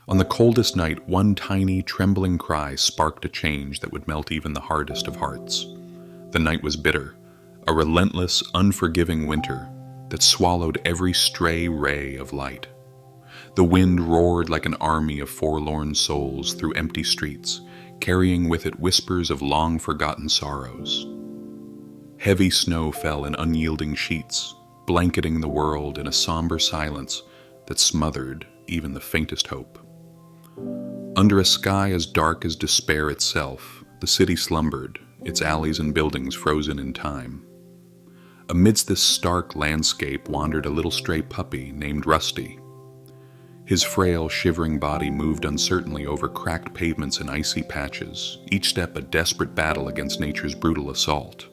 On the coldest night, one tiny, trembling cry sparked a change that would melt even the hardest of hearts. The night was bitter, a relentless, unforgiving winter that swallowed every stray ray of light. The wind roared like an army of forlorn souls through empty streets, carrying with it whispers of long-forgotten sorrows. Heavy snow fell in unyielding sheets, blanketing the world in a somber silence that smothered even the faintest hope. Under a sky as dark as despair itself, the city slumbered, its alleys and buildings frozen in time. Amidst this stark landscape wandered a little stray puppy named Rusty. His frail, shivering body moved uncertainly over cracked pavements and icy patches, each step a desperate battle against nature's brutal assault.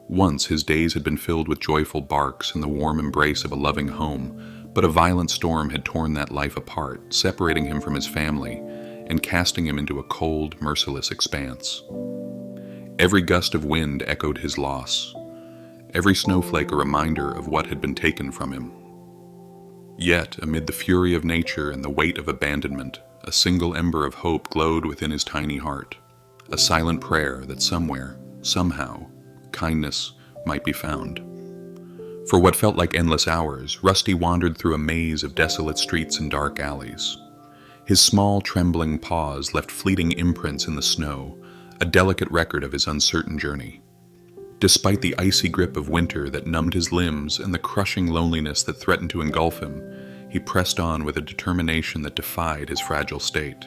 Once his days had been filled with joyful barks and the warm embrace of a loving home, but a violent storm had torn that life apart, separating him from his family and casting him into a cold, merciless expanse. Every gust of wind echoed his loss, every snowflake a reminder of what had been taken from him. Yet, amid the fury of nature and the weight of abandonment, a single ember of hope glowed within his tiny heart, a silent prayer that somewhere, somehow, kindness might be found. For what felt like endless hours, Rusty wandered through a maze of desolate streets and dark alleys. His small, trembling paws left fleeting imprints in the snow, a delicate record of his uncertain journey. Despite the icy grip of winter that numbed his limbs and the crushing loneliness that threatened to engulf him, he pressed on with a determination that defied his fragile state.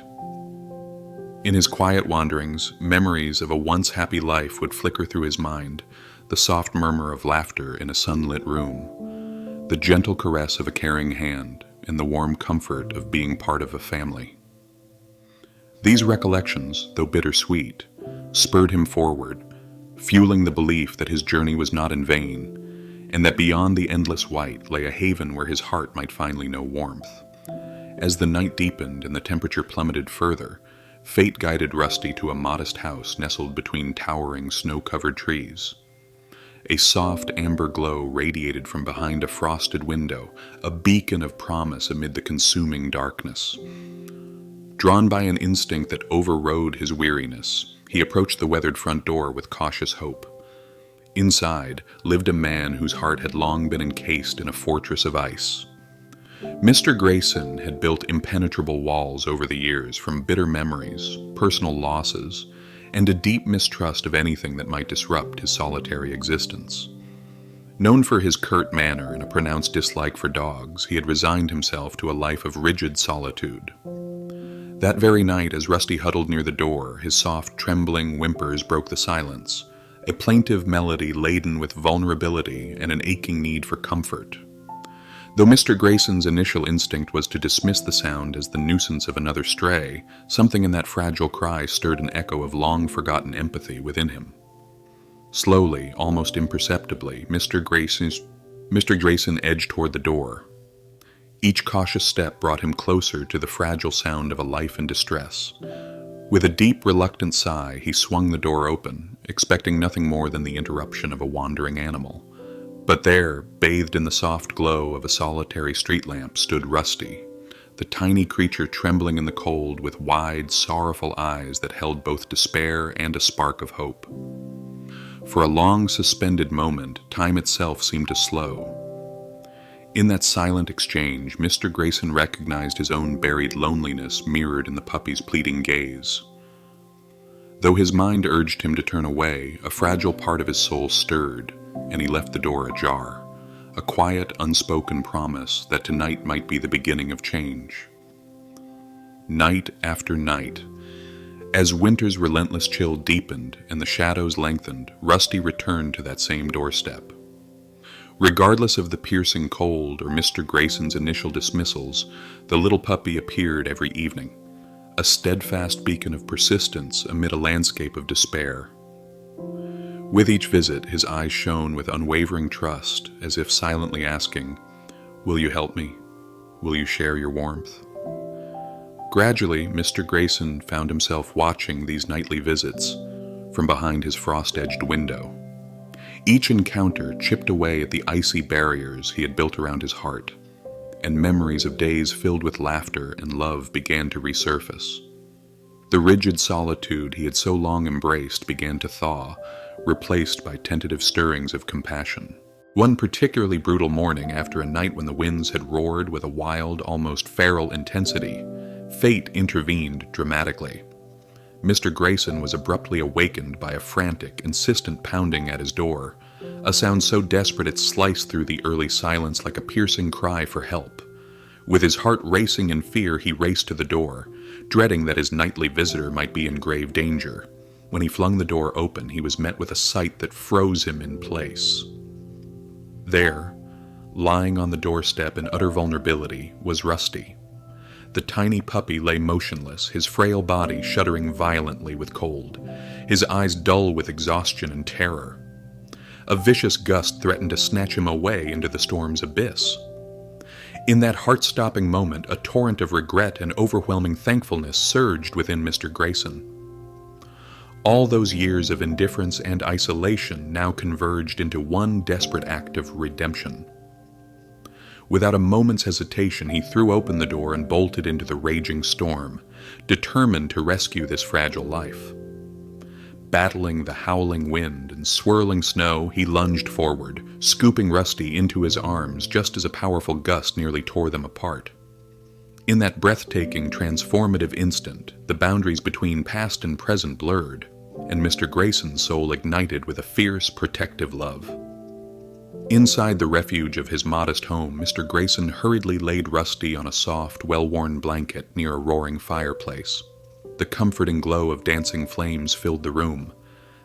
In his quiet wanderings, memories of a once happy life would flicker through his mind, the soft murmur of laughter in a sunlit room, the gentle caress of a caring hand, and the warm comfort of being part of a family. These recollections, though bittersweet, spurred him forward, fueling the belief that his journey was not in vain, and that beyond the endless white lay a haven where his heart might finally know warmth. As the night deepened and the temperature plummeted further, fate guided Rusty to a modest house nestled between towering, snow-covered trees. A soft amber glow radiated from behind a frosted window, a beacon of promise amid the consuming darkness. Drawn by an instinct that overrode his weariness, he approached the weathered front door with cautious hope. Inside lived a man whose heart had long been encased in a fortress of ice. Mr. Grayson had built impenetrable walls over the years from bitter memories, personal losses, and a deep mistrust of anything that might disrupt his solitary existence. Known for his curt manner and a pronounced dislike for dogs, he had resigned himself to a life of rigid solitude. That very night, as Rusty huddled near the door, his soft, trembling whimpers broke the silence, a plaintive melody laden with vulnerability and an aching need for comfort. Though Mr. Grayson's initial instinct was to dismiss the sound as the nuisance of another stray, something in that fragile cry stirred an echo of long-forgotten empathy within him. Slowly, almost imperceptibly, Mr. Grayson edged toward the door. Each cautious step brought him closer to the fragile sound of a life in distress. With a deep, reluctant sigh, he swung the door open, expecting nothing more than the interruption of a wandering animal. But there, bathed in the soft glow of a solitary street lamp, stood Rusty, the tiny creature trembling in the cold with wide, sorrowful eyes that held both despair and a spark of hope. For a long, suspended moment, time itself seemed to slow. In that silent exchange, Mr. Grayson recognized his own buried loneliness mirrored in the puppy's pleading gaze. Though his mind urged him to turn away, a fragile part of his soul stirred, and he left the door ajar, a quiet, unspoken promise that tonight might be the beginning of change. Night after night, as winter's relentless chill deepened and the shadows lengthened, Rusty returned to that same doorstep. Regardless of the piercing cold or Mr. Grayson's initial dismissals, the little puppy appeared every evening, a steadfast beacon of persistence amid a landscape of despair. With each visit, his eyes shone with unwavering trust, as if silently asking, "Will you help me? Will you share your warmth?" Gradually, Mr. Grayson found himself watching these nightly visits from behind his frost-edged window. Each encounter chipped away at the icy barriers he had built around his heart, and memories of days filled with laughter and love began to resurface. The rigid solitude he had so long embraced began to thaw, replaced by tentative stirrings of compassion. One particularly brutal morning, after a night when the winds had roared with a wild, almost feral intensity, fate intervened dramatically. Mr. Grayson was abruptly awakened by a frantic, insistent pounding at his door, a sound so desperate it sliced through the early silence like a piercing cry for help. With his heart racing in fear, he raced to the door, dreading that his nightly visitor might be in grave danger. When he flung the door open, he was met with a sight that froze him in place. There, lying on the doorstep in utter vulnerability, was Rusty. The tiny puppy lay motionless, his frail body shuddering violently with cold, his eyes dull with exhaustion and terror. A vicious gust threatened to snatch him away into the storm's abyss. In that heart-stopping moment, a torrent of regret and overwhelming thankfulness surged within Mr. Grayson. All those years of indifference and isolation now converged into one desperate act of redemption. Without a moment's hesitation, he threw open the door and bolted into the raging storm, determined to rescue this fragile life. Battling the howling wind and swirling snow, he lunged forward, scooping Rusty into his arms just as a powerful gust nearly tore them apart. In that breathtaking, transformative instant, the boundaries between past and present blurred, and Mr. Grayson's soul ignited with a fierce, protective love. Inside the refuge of his modest home, Mr. Grayson hurriedly laid Rusty on a soft, well-worn blanket near a roaring fireplace. The comforting glow of dancing flames filled the room,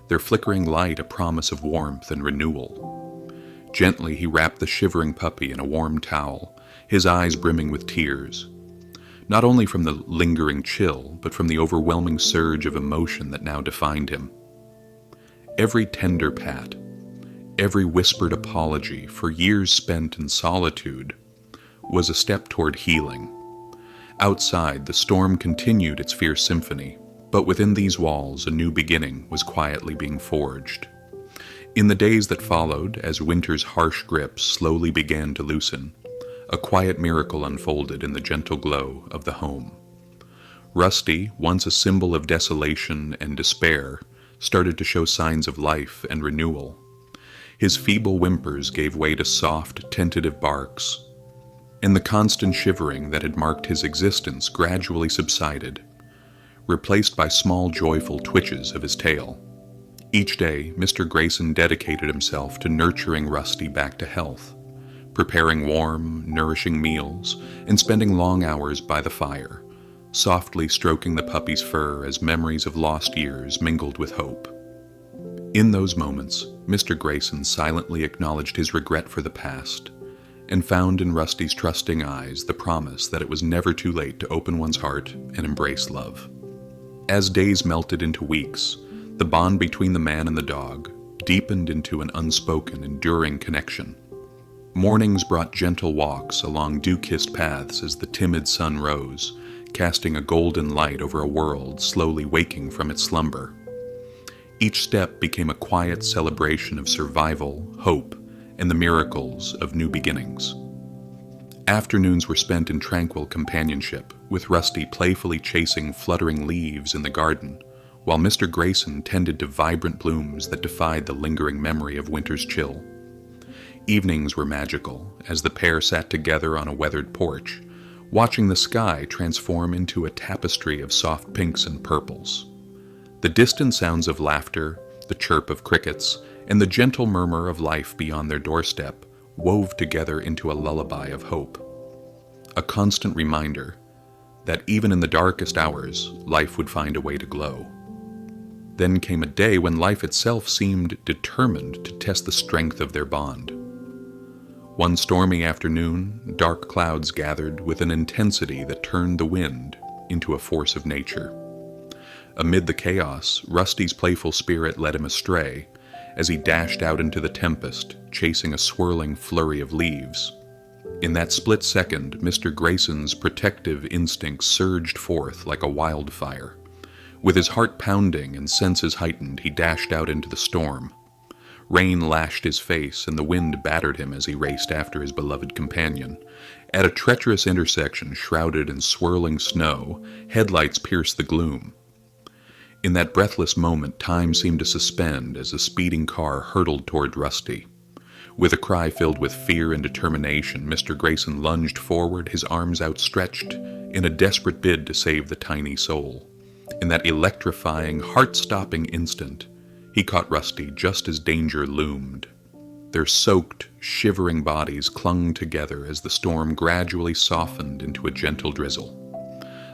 their flickering light a promise of warmth and renewal. Gently he wrapped the shivering puppy in a warm towel, his eyes brimming with tears, not only from the lingering chill, but from the overwhelming surge of emotion that now defined him. Every tender pat, every whispered apology for years spent in solitude, was a step toward healing. Outside, the storm continued its fierce symphony, but within these walls a new beginning was quietly being forged. In the days that followed, as winter's harsh grip slowly began to loosen, a quiet miracle unfolded in the gentle glow of the home. Rusty, once a symbol of desolation and despair, started to show signs of life and renewal. His feeble whimpers gave way to soft, tentative barks, and the constant shivering that had marked his existence gradually subsided, replaced by small, joyful twitches of his tail. Each day, Mr. Grayson dedicated himself to nurturing Rusty back to health, preparing warm, nourishing meals, and spending long hours by the fire, softly stroking the puppy's fur as memories of lost years mingled with hope. In those moments, Mr. Grayson silently acknowledged his regret for the past, and found in Rusty's trusting eyes the promise that it was never too late to open one's heart and embrace love. As days melted into weeks, the bond between the man and the dog deepened into an unspoken, enduring connection. Mornings brought gentle walks along dew-kissed paths as the timid sun rose, casting a golden light over a world slowly waking from its slumber. Each step became a quiet celebration of survival, hope, and the miracles of new beginnings. Afternoons were spent in tranquil companionship, with Rusty playfully chasing fluttering leaves in the garden, while Mr. Grayson tended to vibrant blooms that defied the lingering memory of winter's chill. Evenings were magical, as the pair sat together on a weathered porch, watching the sky transform into a tapestry of soft pinks and purples. The distant sounds of laughter, the chirp of crickets, and the gentle murmur of life beyond their doorstep wove together into a lullaby of hope. A constant reminder that even in the darkest hours, life would find a way to glow. Then came a day when life itself seemed determined to test the strength of their bond. One stormy afternoon, dark clouds gathered with an intensity that turned the wind into a force of nature. Amid the chaos, Rusty's playful spirit led him astray as he dashed out into the tempest, chasing a swirling flurry of leaves. In that split second, Mr. Grayson's protective instincts surged forth like a wildfire. With his heart pounding and senses heightened, he dashed out into the storm. Rain lashed his face, and the wind battered him as he raced after his beloved companion. At a treacherous intersection shrouded in swirling snow, headlights pierced the gloom. In that breathless moment, time seemed to suspend as a speeding car hurtled toward Rusty. With a cry filled with fear and determination, Mr. Grayson lunged forward, his arms outstretched, in a desperate bid to save the tiny soul. In that electrifying, heart-stopping instant, he caught Rusty just as danger loomed. Their soaked, shivering bodies clung together as the storm gradually softened into a gentle drizzle.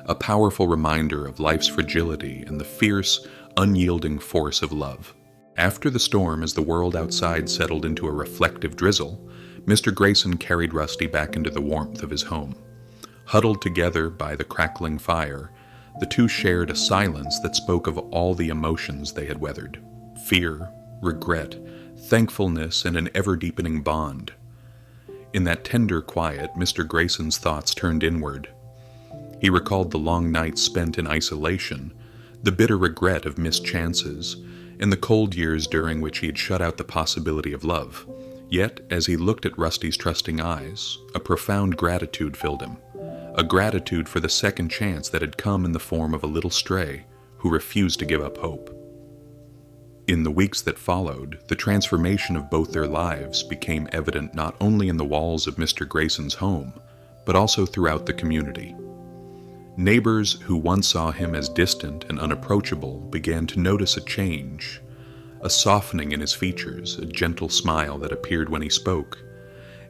A powerful reminder of life's fragility and the fierce, unyielding force of love. After the storm, as the world outside settled into a reflective drizzle, Mr. Grayson carried Rusty back into the warmth of his home. Huddled together by the crackling fire, the two shared a silence that spoke of all the emotions they had weathered. Fear, regret, thankfulness, and an ever-deepening bond. In that tender quiet, Mr. Grayson's thoughts turned inward. He recalled the long nights spent in isolation, the bitter regret of missed chances, and the cold years during which he had shut out the possibility of love. Yet, as he looked at Rusty's trusting eyes, a profound gratitude filled him. A gratitude for the second chance that had come in the form of a little stray who refused to give up hope. In the weeks that followed, the transformation of both their lives became evident not only in the walls of Mr. Grayson's home, but also throughout the community. Neighbors who once saw him as distant and unapproachable began to notice a change, a softening in his features, a gentle smile that appeared when he spoke,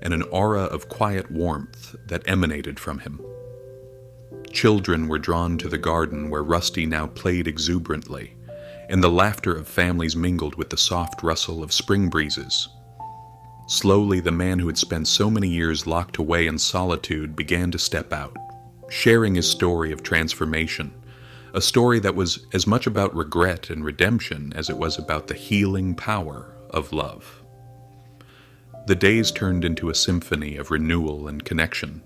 and an aura of quiet warmth that emanated from him. Children were drawn to the garden where Rusty now played exuberantly, and the laughter of families mingled with the soft rustle of spring breezes. Slowly, the man who had spent so many years locked away in solitude began to step out, sharing his story of transformation, a story that was as much about regret and redemption as it was about the healing power of love. The days turned into a symphony of renewal and connection.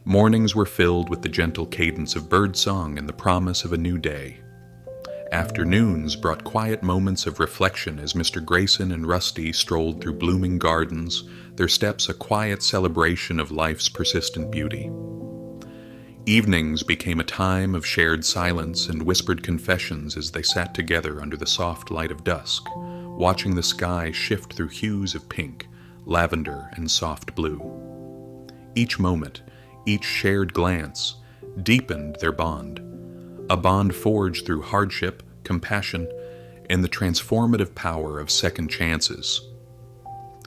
Mornings were filled with the gentle cadence of birdsong and the promise of a new day. Afternoons brought quiet moments of reflection as Mr. Grayson and Rusty strolled through blooming gardens, their steps a quiet celebration of life's persistent beauty. Evenings became a time of shared silence and whispered confessions as they sat together under the soft light of dusk, watching the sky shift through hues of pink, lavender, and soft blue. Each moment, each shared glance, deepened their bond, a bond forged through hardship, compassion, and the transformative power of second chances.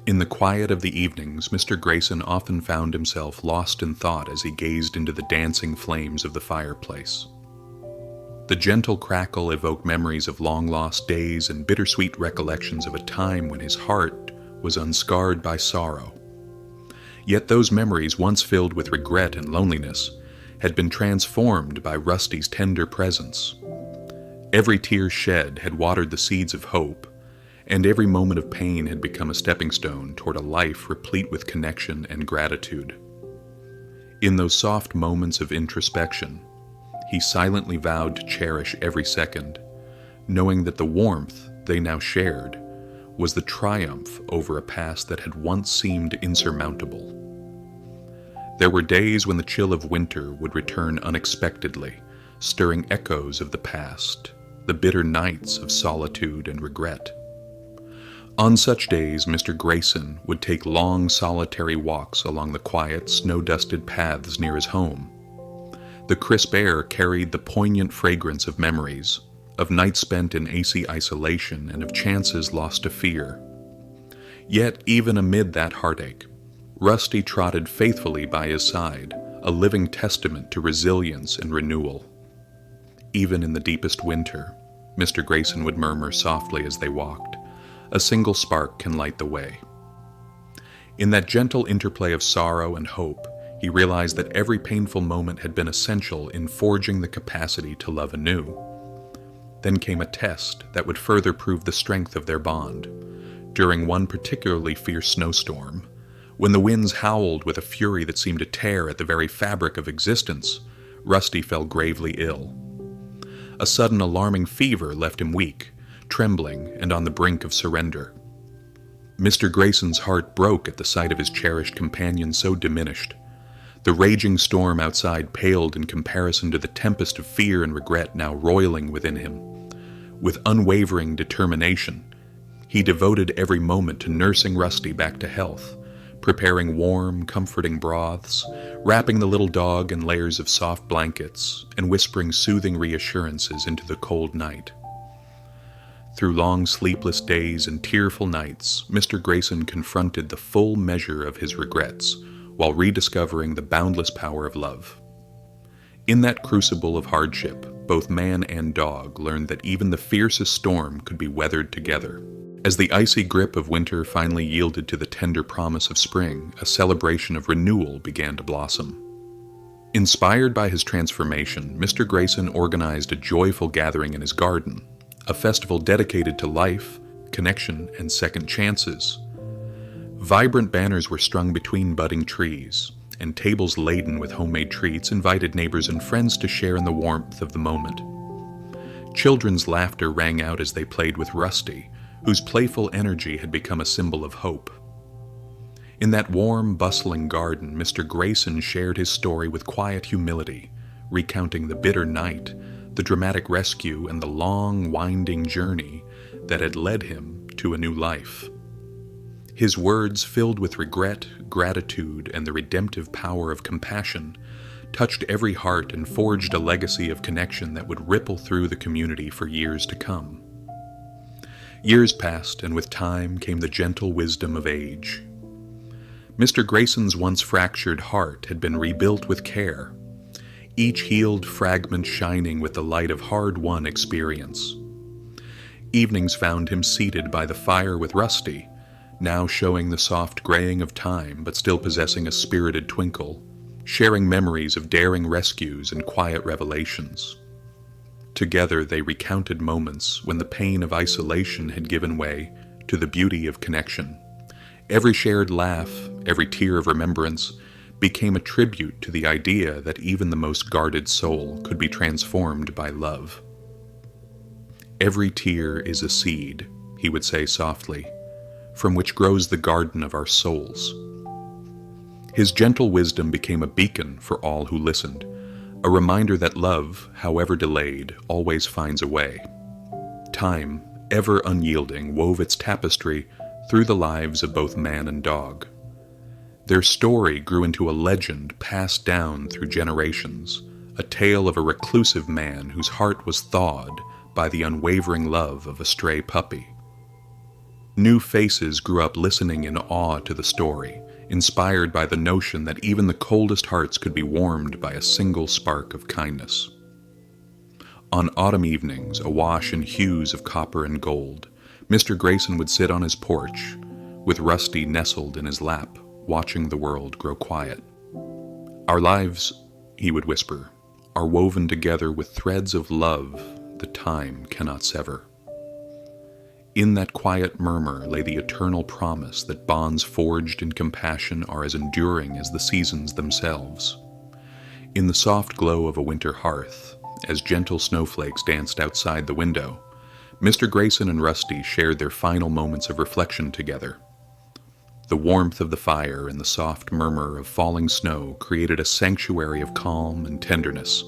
In the quiet of the evenings, Mr. Grayson often found himself lost in thought as he gazed into the dancing flames of the fireplace. The gentle crackle evoked memories of long-lost days and bittersweet recollections of a time when his heart was unscarred by sorrow. Yet those memories, once filled with regret and loneliness, had been transformed by Rusty's tender presence. Every tear shed had watered the seeds of hope, and every moment of pain had become a stepping stone toward a life replete with connection and gratitude. In those soft moments of introspection, he silently vowed to cherish every second, knowing that the warmth they now shared was the triumph over a past that had once seemed insurmountable. There were days when the chill of winter would return unexpectedly, stirring echoes of the past, the bitter nights of solitude and regret. On such days, Mr. Grayson would take long, solitary walks along the quiet, snow-dusted paths near his home. The crisp air carried the poignant fragrance of memories, of nights spent in AC isolation and of chances lost to fear. Yet, even amid that heartache, Rusty trotted faithfully by his side, a living testament to resilience and renewal. Even in the deepest winter, Mr. Grayson would murmur softly as they walked, "A single spark can light the way." In that gentle interplay of sorrow and hope, he realized that every painful moment had been essential in forging the capacity to love anew. Then came a test that would further prove the strength of their bond. During one particularly fierce snowstorm, when the winds howled with a fury that seemed to tear at the very fabric of existence, Rusty fell gravely ill. A sudden alarming fever left him weak, trembling, and on the brink of surrender. Mr. Grayson's heart broke at the sight of his cherished companion so diminished. The raging storm outside paled in comparison to the tempest of fear and regret now roiling within him. With unwavering determination, he devoted every moment to nursing Rusty back to health, preparing warm, comforting broths, wrapping the little dog in layers of soft blankets, and whispering soothing reassurances into the cold night. Through long sleepless days and tearful nights, Mr. Grayson confronted the full measure of his regrets while rediscovering the boundless power of love. In that crucible of hardship, both man and dog learned that even the fiercest storm could be weathered together. As the icy grip of winter finally yielded to the tender promise of spring, a celebration of renewal began to blossom. Inspired by his transformation, Mr. Grayson organized a joyful gathering in his garden, a festival dedicated to life, connection, and second chances. Vibrant banners were strung between budding trees, and tables laden with homemade treats invited neighbors and friends to share in the warmth of the moment. Children's laughter rang out as they played with Rusty, whose playful energy had become a symbol of hope. In that warm, bustling garden, Mr. Grayson shared his story with quiet humility, recounting the bitter night, the dramatic rescue, and the long, winding journey that had led him to a new life. His words, filled with regret, gratitude, and the redemptive power of compassion, touched every heart and forged a legacy of connection that would ripple through the community for years to come. Years passed, and with time came the gentle wisdom of age. Mr. Grayson's once fractured heart had been rebuilt with care, each healed fragment shining with the light of hard-won experience. Evenings found him seated by the fire with Rusty, now showing the soft graying of time but still possessing a spirited twinkle, sharing memories of daring rescues and quiet revelations. Together they recounted moments when the pain of isolation had given way to the beauty of connection. Every shared laugh, every tear of remembrance, became a tribute to the idea that even the most guarded soul could be transformed by love. "Every tear is a seed," he would say softly, "from which grows the garden of our souls." His gentle wisdom became a beacon for all who listened, a reminder that love, however delayed, always finds a way. Time, ever unyielding, wove its tapestry through the lives of both man and dog. Their story grew into a legend passed down through generations, a tale of a reclusive man whose heart was thawed by the unwavering love of a stray puppy. New faces grew up listening in awe to the story, inspired by the notion that even the coldest hearts could be warmed by a single spark of kindness. On autumn evenings, awash in hues of copper and gold, Mr. Grayson would sit on his porch, with Rusty nestled in his lap, watching the world grow quiet. "Our lives," he would whisper, "are woven together with threads of love that time cannot sever." In that quiet murmur lay the eternal promise that bonds forged in compassion are as enduring as the seasons themselves. In the soft glow of a winter hearth, as gentle snowflakes danced outside the window, Mr. Grayson and Rusty shared their final moments of reflection together. The warmth of the fire and the soft murmur of falling snow created a sanctuary of calm and tenderness.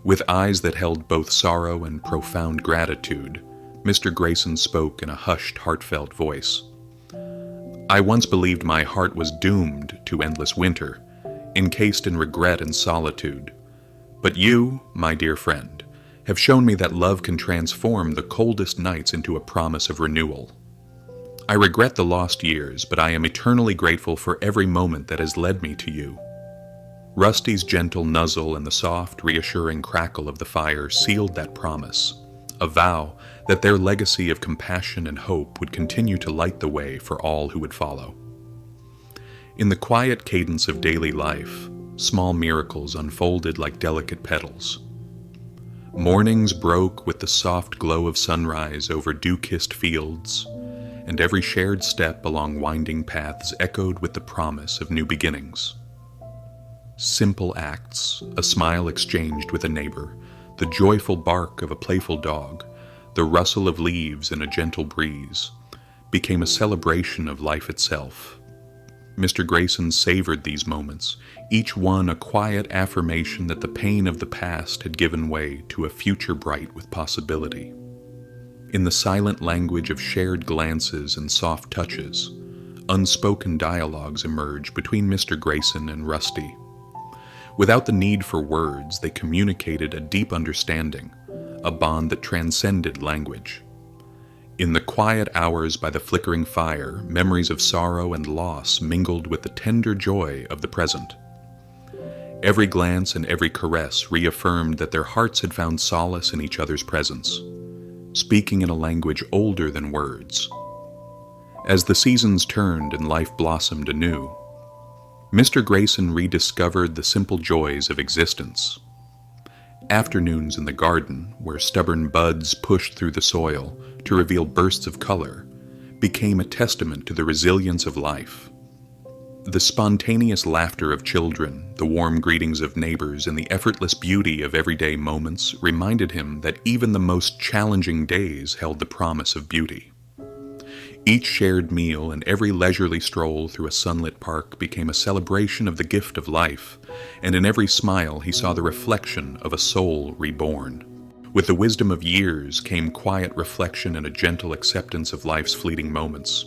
With eyes that held both sorrow and profound gratitude, Mr. Grayson spoke in a hushed, heartfelt voice. "I once believed my heart was doomed to endless winter, encased in regret and solitude. But you, my dear friend, have shown me that love can transform the coldest nights into a promise of renewal. I regret the lost years, but I am eternally grateful for every moment that has led me to you." Rusty's gentle nuzzle and the soft, reassuring crackle of the fire sealed that promise, a vow that their legacy of compassion and hope would continue to light the way for all who would follow. In the quiet cadence of daily life, small miracles unfolded like delicate petals. Mornings broke with the soft glow of sunrise over dew-kissed fields, and every shared step along winding paths echoed with the promise of new beginnings. Simple acts, a smile exchanged with a neighbor, the joyful bark of a playful dog, the rustle of leaves in a gentle breeze, became a celebration of life itself. Mr. Grayson savored these moments, each one a quiet affirmation that the pain of the past had given way to a future bright with possibility. In the silent language of shared glances and soft touches, unspoken dialogues emerged between Mr. Grayson and Rusty. Without the need for words, they communicated a deep understanding, a bond that transcended language. In the quiet hours by the flickering fire, memories of sorrow and loss mingled with the tender joy of the present. Every glance and every caress reaffirmed that their hearts had found solace in each other's presence, speaking in a language older than words. As the seasons turned and life blossomed anew, Mr. Grayson rediscovered the simple joys of existence. Afternoons in the garden, where stubborn buds pushed through the soil to reveal bursts of color, became a testament to the resilience of life. The spontaneous laughter of children, the warm greetings of neighbors, and the effortless beauty of everyday moments reminded him that even the most challenging days held the promise of beauty. Each shared meal and every leisurely stroll through a sunlit park became a celebration of the gift of life, and in every smile he saw the reflection of a soul reborn. With the wisdom of years came quiet reflection and a gentle acceptance of life's fleeting moments.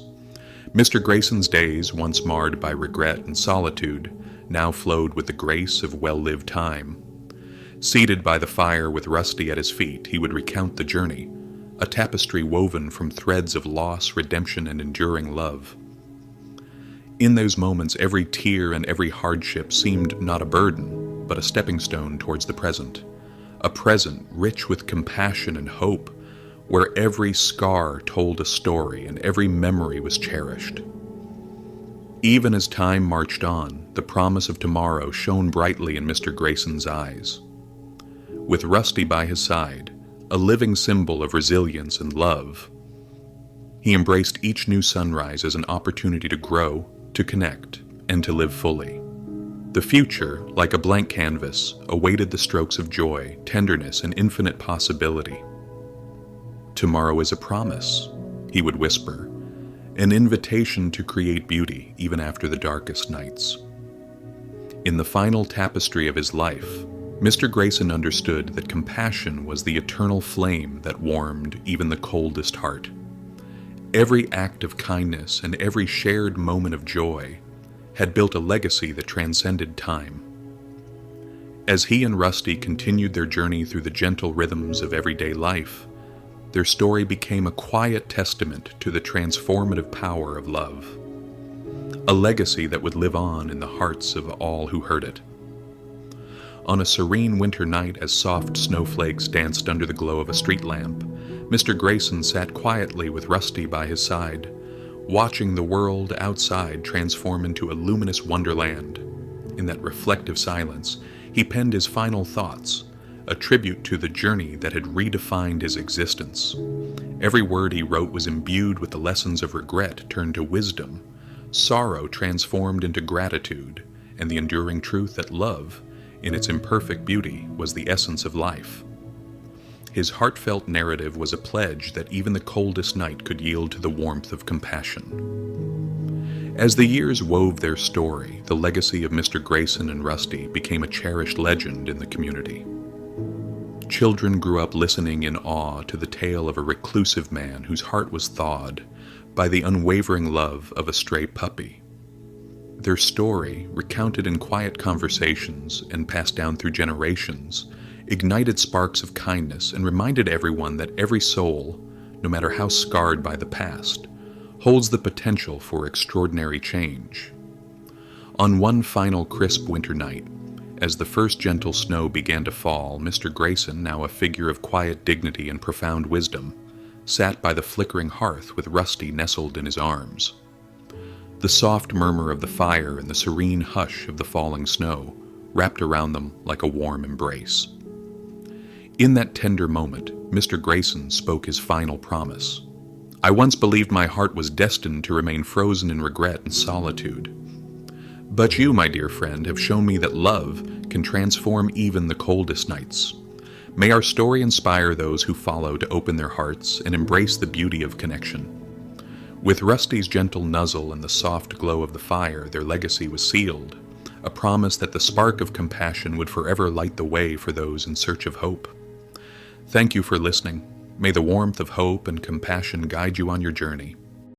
Mr. Grayson's days, once marred by regret and solitude, now flowed with the grace of well-lived time. Seated by the fire with Rusty at his feet, he would recount the journey, a tapestry woven from threads of loss, redemption, and enduring love. In those moments, every tear and every hardship seemed not a burden, but a stepping stone towards the present, a present rich with compassion and hope, where every scar told a story and every memory was cherished. Even as time marched on, the promise of tomorrow shone brightly in Mr. Grayson's eyes. With Rusty by his side, a living symbol of resilience and love, he embraced each new sunrise as an opportunity to grow, to connect, and to live fully. The future, like a blank canvas, awaited the strokes of joy, tenderness, and infinite possibility. "Tomorrow is a promise," he would whisper, an invitation to create beauty even after the darkest nights. In the final tapestry of his life, Mr. Grayson understood that compassion was the eternal flame that warmed even the coldest heart. Every act of kindness and every shared moment of joy had built a legacy that transcended time. As he and Rusty continued their journey through the gentle rhythms of everyday life, their story became a quiet testament to the transformative power of love, a legacy that would live on in the hearts of all who heard it. On a serene winter night, as soft snowflakes danced under the glow of a street lamp, Mr. Grayson sat quietly with Rusty by his side, watching the world outside transform into a luminous wonderland. In that reflective silence, he penned his final thoughts, a tribute to the journey that had redefined his existence. Every word he wrote was imbued with the lessons of regret turned to wisdom, sorrow transformed into gratitude, and the enduring truth that love, in its imperfect beauty, was the essence of life. His heartfelt narrative was a pledge that even the coldest night could yield to the warmth of compassion. As the years wove their story, the legacy of Mr. Grayson and Rusty became a cherished legend in the community. Children grew up listening in awe to the tale of a reclusive man whose heart was thawed by the unwavering love of a stray puppy. Their story, recounted in quiet conversations and passed down through generations, ignited sparks of kindness and reminded everyone that every soul, no matter how scarred by the past, holds the potential for extraordinary change. On one final crisp winter night, as the first gentle snow began to fall, Mr. Grayson, now a figure of quiet dignity and profound wisdom, sat by the flickering hearth with Rusty nestled in his arms. The soft murmur of the fire and the serene hush of the falling snow wrapped around them like a warm embrace. In that tender moment, Mr. Grayson spoke his final promise. "I once believed my heart was destined to remain frozen in regret and solitude. But you, my dear friend, have shown me that love can transform even the coldest nights. May our story inspire those who follow to open their hearts and embrace the beauty of connection. With Rusty's gentle nuzzle and the soft glow of the fire, their legacy was sealed, a promise that the spark of compassion would forever light the way for those in search of hope. Thank you for listening. May the warmth of hope and compassion guide you on your journey.